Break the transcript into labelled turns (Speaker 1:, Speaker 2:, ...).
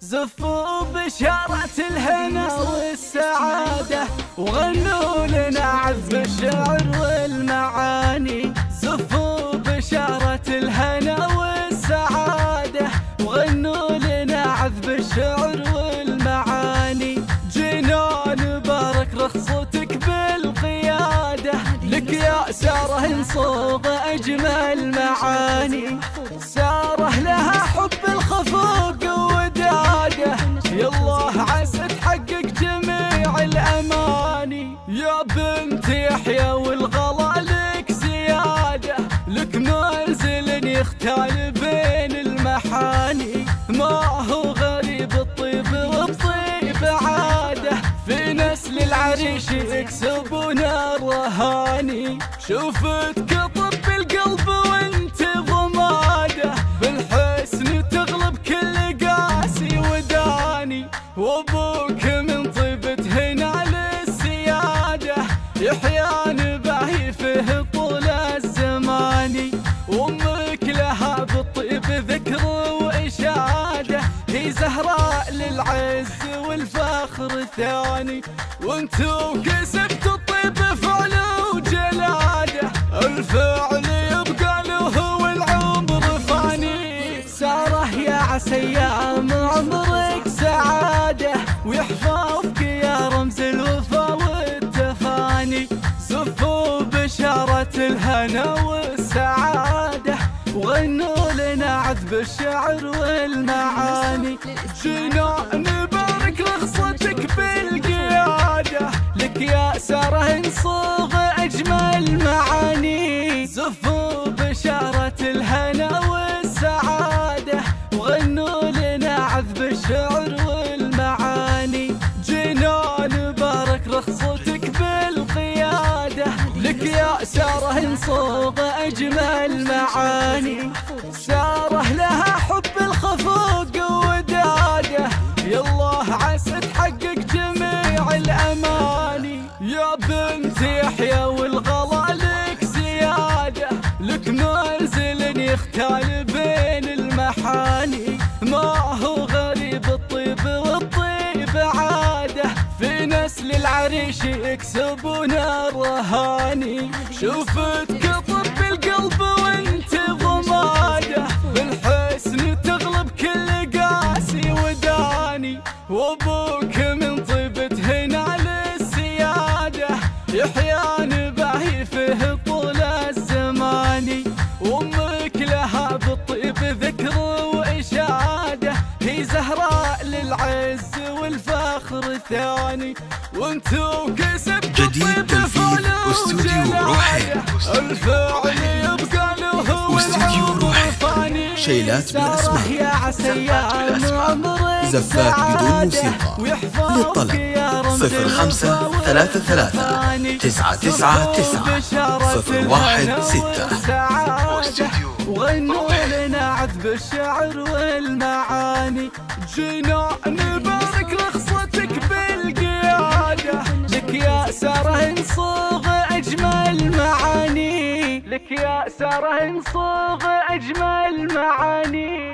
Speaker 1: زفوا بشارة الهنا والسعادة وغنوا لنا عذب الشعر والمعاني. زفوا بشارة الهنا والسعادة وغنوا لنا عذب الشعر والمعاني. جينا نبارك رخصتك بالقيادة، لك يا ساره نصوغ أجمل معاني. ساره لها حب الخفوق ودادة، يالله عسى تحقق جميع الأماني. يا بنت يحيى والغلا لك زيادة، لك منزل يختال بين المحاني. ما هو غريب الطيب والطيب عادة، في نسل العريش يكسبون الرهاني. شوفتك طب القلب وانت ضماده، بالحسن تغلب كل قاسي وداني. وابوك من طيبة هنا للسيادة، يحيى باهي فيه طول الزمان. وامك لها بالطيب ذكر وإشادة، هي زهراء للعز والفخر ثاني. وانتو كسبتوا الطيب فعل وجلادة، الفعل يبقى له والعمر فاني. ساره يا عسى ايام عمرك سعادة، ويحفظك يا رمز الوفا والتفاني. زفوا بشارة الهنا والسعادة وغنوا لنا عذب الشعر والمعاني. جينا نبارك رخصتك بالقيادة، لك يا ساره نصوغ أجمل معاني. زفوا بشارة الهنا والسعادة وغنوا لنا عذب الشعر والمعاني. جينا نبارك رخصتك بالقيادة، لك يا ساره نصوغ أجمل معاني. ساره لها حب الخفوق ودادة، يالله عسى تحقق جميع الأماني. يا بنت يحيى والغلا لك زيادة، لك منزل يختال بين المحاني. ما هو غريب الطيب والطيب عادة، في نسل العريش يكسبون الرهاني. شوفتك طب القلب وانت ضماده، بالحسن تغلب كل قاسي وداني. وابوك من طيبة هنا للسيادة، يحيى باهي فيه طول الزمان. وامك لها بالطيب ذكر وإشادة، هي زهراء للعز والفخر ثاني. وانتو كسبتوا
Speaker 2: جديد تنفيذ استوديو روحي،
Speaker 1: الفعل يبقى له
Speaker 2: استوديو روحي. شيلات بالأسماء، زفات بدون موسيقى. للطلب 0533 999 016.
Speaker 1: وغنوا لنا عذب الشعر والمعاني. جينا نبارك رخصتك بالقيادة، لك يا ساره نصوغ أجمل معاني. لك يا ساره نصوغ أجمل معاني.